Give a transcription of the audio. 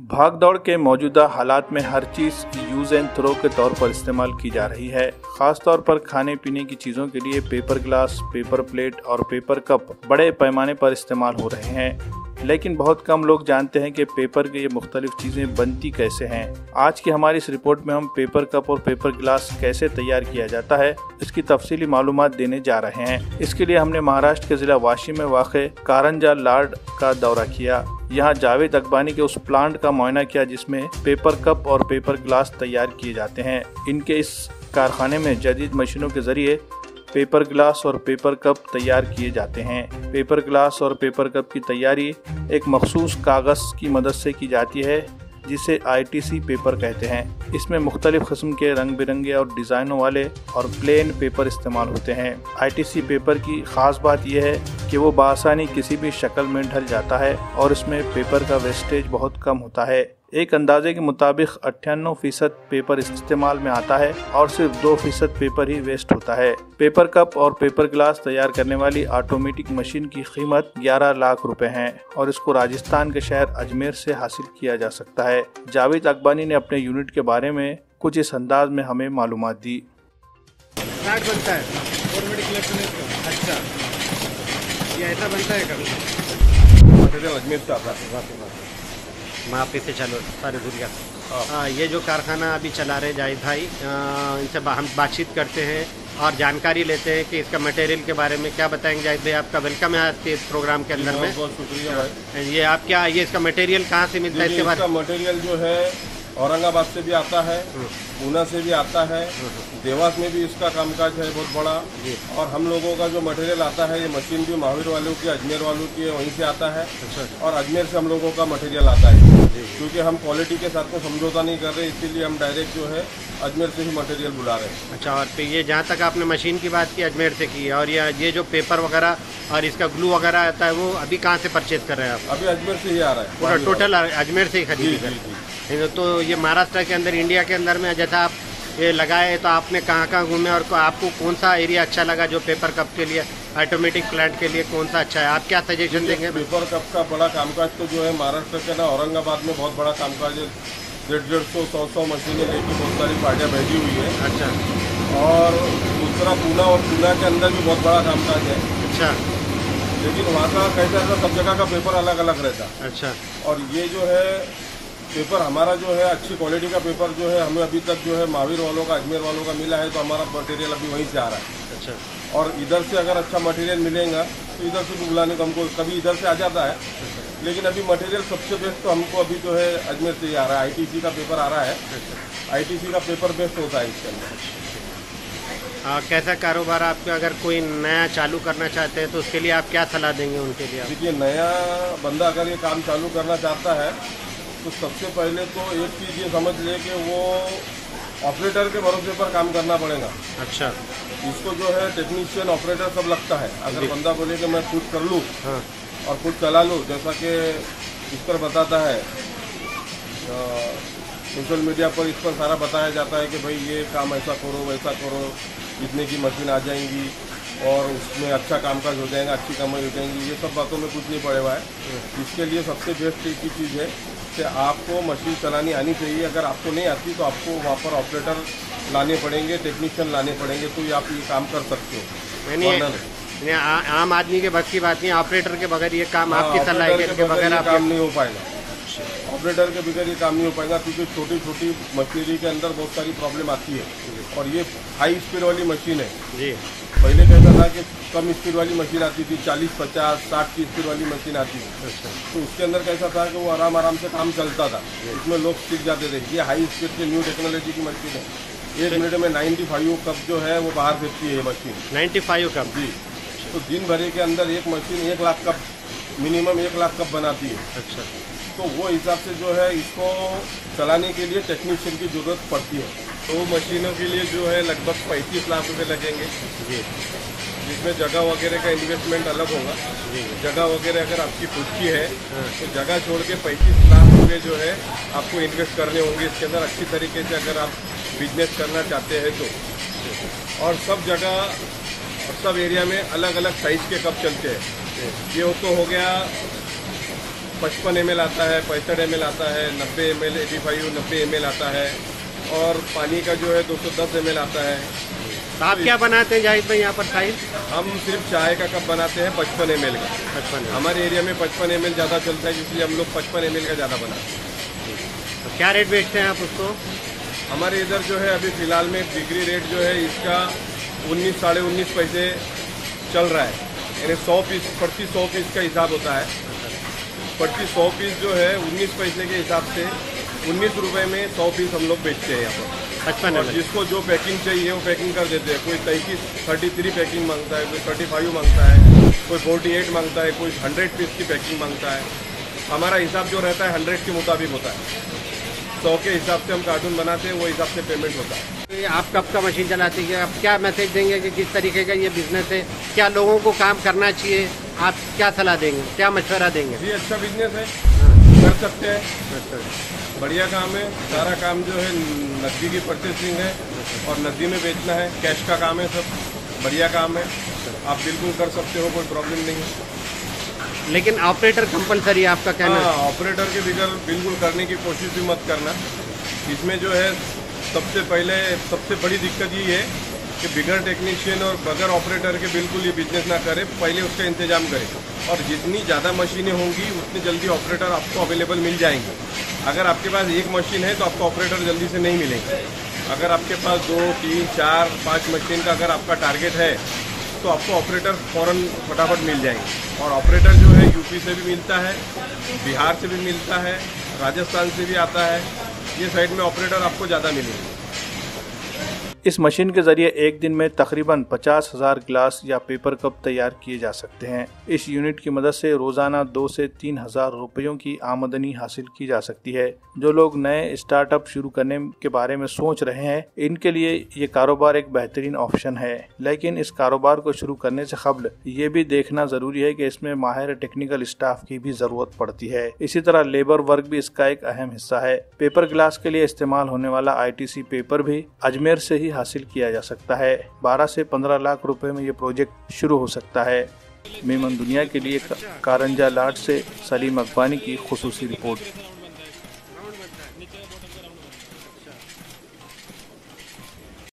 भाग दौड़ के मौजूदा हालात में हर चीज़ यूज़ एंड थ्रो के तौर पर इस्तेमाल की जा रही है। खास तौर पर खाने पीने की चीज़ों के लिए पेपर ग्लास, पेपर प्लेट और पेपर कप बड़े पैमाने पर इस्तेमाल हो रहे हैं, लेकिन बहुत कम लोग जानते हैं कि पेपर के ये मुख्तलिफ चीज़ें बनती कैसे हैं। आज की हमारी इस रिपोर्ट में हम पेपर कप और पेपर ग्लास कैसे तैयार किया जाता है, इसकी तफसीली मालूमात देने जा रहे हैं। इसके लिए हमने महाराष्ट्र के ज़िला वाशी में वाक़े कारंजा लाड का दौरा किया। यहाँ जावेद अकबानी के उस प्लांट का मुआयना किया जिसमें पेपर कप और पेपर ग्लास तैयार किए जाते हैं। इनके इस कारखाने में जदीद मशीनों के ज़रिए पेपर ग्लास और पेपर कप तैयार किए जाते हैं। पेपर ग्लास और पेपर कप की तैयारी एक मखसूस कागज़ की मदद से की जाती है जिसे ITC पेपर कहते हैं। इसमें मुख्तलिफ किस्म के रंग बिरंगे और डिज़ाइनों वाले और प्लेन पेपर इस्तेमाल होते हैं। ITC पेपर की ख़ास बात यह है कि वो बआसानी किसी भी शक्ल में ढल जाता है और इसमें पेपर का वेस्टेज बहुत कम होता है। एक अंदाजे के मुताबिक 98% पेपर इस्तेमाल में आता है और सिर्फ 2% पेपर ही वेस्ट होता है। पेपर कप और पेपर ग्लास तैयार करने वाली ऑटोमेटिक मशीन की कीमत 11 लाख रुपए है और इसको राजस्थान के शहर अजमेर से हासिल किया जा सकता है। जावेद अकबानी ने अपने यूनिट के बारे में कुछ इस अंदाज में हमें मालूमात दी। बनता है अच्छा, ये ऐसा बनता है कभी अजमेर से आता है मापी से चलो सारे दुनिया। ये जो कारखाना अभी चला रहे जाहिद भाई, इनसे हम बातचीत करते हैं और जानकारी लेते हैं कि इसका मटेरियल के बारे में क्या बताएंगे। जाहिद भाई आपका वेलकम है आज के प्रोग्राम के अंदर में। बहुत शुक्रिया भाई। ये आप क्या ये इसका मटेरियल कहाँ से मिलता है? इसके बारे में मटेरियल जो है औरंगाबाद से भी आता है, पूना से भी आता है, देवास में भी इसका कामकाज है बहुत बड़ा। और हम लोगों का जो मटेरियल आता है ये मशीन भी महावीर वालों की, अजमेर वालों की वहीं से आता है। और अजमेर से हम लोगों का मटेरियल आता है क्योंकि हम क्वालिटी के साथ में समझौता नहीं कर रहे, इसीलिए हम डायरेक्ट जो है अजमेर से ही मटेरियल बुला रहे हैं। अच्छा, और ये जहाँ तक आपने मशीन की बात की अजमेर से की, और ये जो पेपर वगैरह और इसका ग्लू वगैरह आता है वो अभी कहाँ से परचेज कर रहे हैं आप? अभी अजमेर से ही आ रहा है पूरा टोटल अजमेर से ही खरीद। तो ये महाराष्ट्र के अंदर, इंडिया के अंदर में जैसा आप ये लगाए तो आपने कहाँ कहाँ घूमे और आपको कौन सा एरिया अच्छा लगा जो पेपर कप के लिए, ऑटोमेटिक प्लांट के लिए कौन सा अच्छा है? आप क्या सजेशन देंगे? पेपर कप का बड़ा कामकाज तो जो है महाराष्ट्र के ना औरंगाबाद में बहुत बड़ा कामकाज है। 150-100 मशीनें लेके बहुत सारी पार्टियाँ बैठी हुई है। अच्छा। और दूसरा पूना और पूना के अंदर भी बहुत बड़ा कामकाज है। अच्छा। लेकिन वहाँ का कैसा था, सब जगह का पेपर अलग अलग रहता। अच्छा। और ये जो है पेपर हमारा जो है अच्छी क्वालिटी का पेपर जो है हमें अभी तक जो है महावीर वालों का, अजमेर वालों का मिला है, तो हमारा मटेरियल अभी वहीं से आ रहा है। अच्छा। और इधर से अगर अच्छा मटेरियल मिलेगा तो इधर से भी बुलाने को हमको कभी इधर से आ जाता है, लेकिन अभी मटेरियल सबसे बेस्ट तो हमको अभी जो है अजमेर से ही आ रहा है। ITC का पेपर आ रहा है। ITC का पेपर बेस्ट होता है इसके अंदर। कैसा कारोबार आपका, अगर कोई नया चालू करना चाहते हैं तो उसके लिए आप क्या सलाह देंगे उनके लिए? देखिए, नया बंदा अगर ये काम चालू करना चाहता है तो सबसे पहले तो एक चीज़ ये समझ ले कि वो ऑपरेटर के भरोसे पर काम करना पड़ेगा। अच्छा। इसको जो है टेक्नीशियन, ऑपरेटर सब लगता है। अगर बंदा बोले कि मैं खुद कर लूँ और खुद चला लूँ, जैसा कि इस पर बताता है सोशल मीडिया पर, इस पर सारा बताया जाता है कि भाई ये काम ऐसा करो, वैसा करो, इतने की मशीन आ जाएंगी और उसमें अच्छा कामकाज हो जाएगा, अच्छी कमाई हो जाएंगी, ये सब बातों में कुछ नहीं पड़े हुआ है। इसके लिए सबसे बेस्ट एक ही चीज़ है कि आपको मशीन चलानी आनी चाहिए। अगर आपको नहीं आती तो आपको वहाँ पर ऑपरेटर लाने पड़ेंगे, टेक्नीशियन लाने पड़ेंगे, तो आप ये काम कर सकते हो। आम आदमी के बस की बात नहीं, ऑपरेटर के बगैर ये काम, आपकी सलाह के बगैर काम नहीं हो पाएगा। ऑपरेटर के बगैर ये काम नहीं हो पाएगा क्योंकि छोटी छोटी मशीनरी के अंदर बहुत सारी प्रॉब्लम आती है। और ये हाई स्पीड वाली मशीन है जी। पहले कहता था कि कम स्पीड वाली मशीन आती थी, 40, 50, 60 की स्पीड वाली मशीन आती थी। अच्छा। तो उसके अंदर कैसा था कि वो आराम आराम से काम चलता था, इसमें लोग सीख जाते थे। ये हाई स्पीड की न्यू टेक्नोलॉजी की मशीन है। 1 मिनट में 95 कप जो है वो बाहर फेंकती है ये मशीन। 95 कप? जी। तो दिन भर के अंदर एक machine 1 lakh cup, minimum 1 lakh cup बनाती है। अच्छा। तो वो हिसाब से जो है इसको चलाने के लिए टेक्नीशियन की ज़रूरत पड़ती है। तो मशीनों के लिए जो है लगभग 35 लाख रुपए लगेंगे जी, जिसमें जगह वगैरह का इन्वेस्टमेंट अलग होगा जी। जगह वगैरह अगर आपकी खुद की है तो जगह छोड़ के 35 लाख रुपए जो है आपको इन्वेस्ट करने होंगे इसके अंदर, अच्छी तरीके से अगर आप बिजनेस करना चाहते हैं तो। और सब जगह और सब एरिया में अलग अलग साइज़ के कप चलते हैं। ये तो हो गया 55 ml आता है, 65 ml आता है, 90 ml, 85, 90 ml आता है, और पानी का जो है 210 ml आता है। तो आप क्या बनाते हैं जाहिद भाई यहाँ पर साहिल? हम सिर्फ चाय का कप बनाते हैं 55 ml का। 55 हमारे एरिया में 55 ml ज़्यादा चलता है, इसलिए हम लोग 55 ml का ज़्यादा बनाते हैं। तो क्या रेट बेचते हैं आप उसको? हमारे इधर जो है अभी फ़िलहाल में बिक्री रेट जो है इसका 19 साढ़े 19 पैसे चल रहा है, यानी 100 पीस प्रति 100 पीस का हिसाब होता है। प्रति 100 पीस जो है 19 पैसे के हिसाब से 19 रुपये में 100 पीस हम लोग बेचते हैं यहाँ पर। 55 और जिसको जो पैकिंग चाहिए वो पैकिंग कर देते हैं। कोई 33 पैकिंग मांगता है, कोई 35 मांगता है, कोई 48 मांगता है, कोई 100 पीस की पैकिंग मांगता है। हमारा हिसाब जो रहता है 100 के मुताबिक होता है। 100 के हिसाब से हम कार्टून बनाते हैं, वो हिसाब से पेमेंट होता है। आप कब का मशीन चलाते हैं, आप क्या मैसेज देंगे कि किस तरीके का ये बिजनेस है, क्या लोगों को काम करना चाहिए, आप क्या सलाह देंगे, क्या मशवरा देंगे? ये अच्छा बिजनेस है, कर सकते हैं, बढ़िया काम है। सारा काम जो है नकदी की परचेसिंग है और नकदी में बेचना है, कैश का काम है, सब बढ़िया काम है। आप बिल्कुल कर सकते हो, कोई प्रॉब्लम नहीं है। लेकिन ऑपरेटर कंपलसरी आपका कहना है? हाँ, ऑपरेटर के बगैर बिल्कुल करने की कोशिश भी मत करना। इसमें जो है सबसे बड़ी दिक्कत ये है कि बिगैर टेक्नीशियन और बगैर ऑपरेटर के बिल्कुल ये बिजनेस ना करें, पहले उसका इंतजाम करें। और जितनी ज़्यादा मशीनें होंगी उतनी जल्दी ऑपरेटर आपको अवेलेबल मिल जाएंगे। अगर आपके पास एक मशीन है तो आपको ऑपरेटर जल्दी से नहीं मिलेंगे। अगर आपके पास 2, 3, 4, 5 मशीन का अगर आपका टारगेट है तो आपको ऑपरेटर फ़ौरन फटाफट मिल जाएंगे। और ऑपरेटर जो है यूपी से भी मिलता है, बिहार से भी मिलता है, राजस्थान से भी आता है। ये साइड में ऑपरेटर आपको ज़्यादा मिलेंगे। इस मशीन के जरिए एक दिन में तकरीबन 50,000 गिलास या पेपर कप तैयार किए जा सकते हैं। इस यूनिट की मदद से रोजाना 2 से 3 हजार रुपयों की आमदनी हासिल की जा सकती है। जो लोग नए स्टार्टअप शुरू करने के बारे में सोच रहे हैं, इनके लिए ये कारोबार एक बेहतरीन ऑप्शन है। लेकिन इस कारोबार को शुरू करने से कबल ये भी देखना जरूरी है कि इसमें माहिर टेक्निकल स्टाफ की भी जरूरत पड़ती है। इसी तरह लेबर वर्क भी इसका एक अहम हिस्सा है। पेपर ग्लास के लिए इस्तेमाल होने वाला ITC पेपर भी अजमेर से ही हासिल किया जा सकता है। 12 से 15 लाख रुपए में ये प्रोजेक्ट शुरू हो सकता है। मेमन दुनिया के लिए कारंजा लाट से सलीम अकबानी की खुसूसी रिपोर्ट।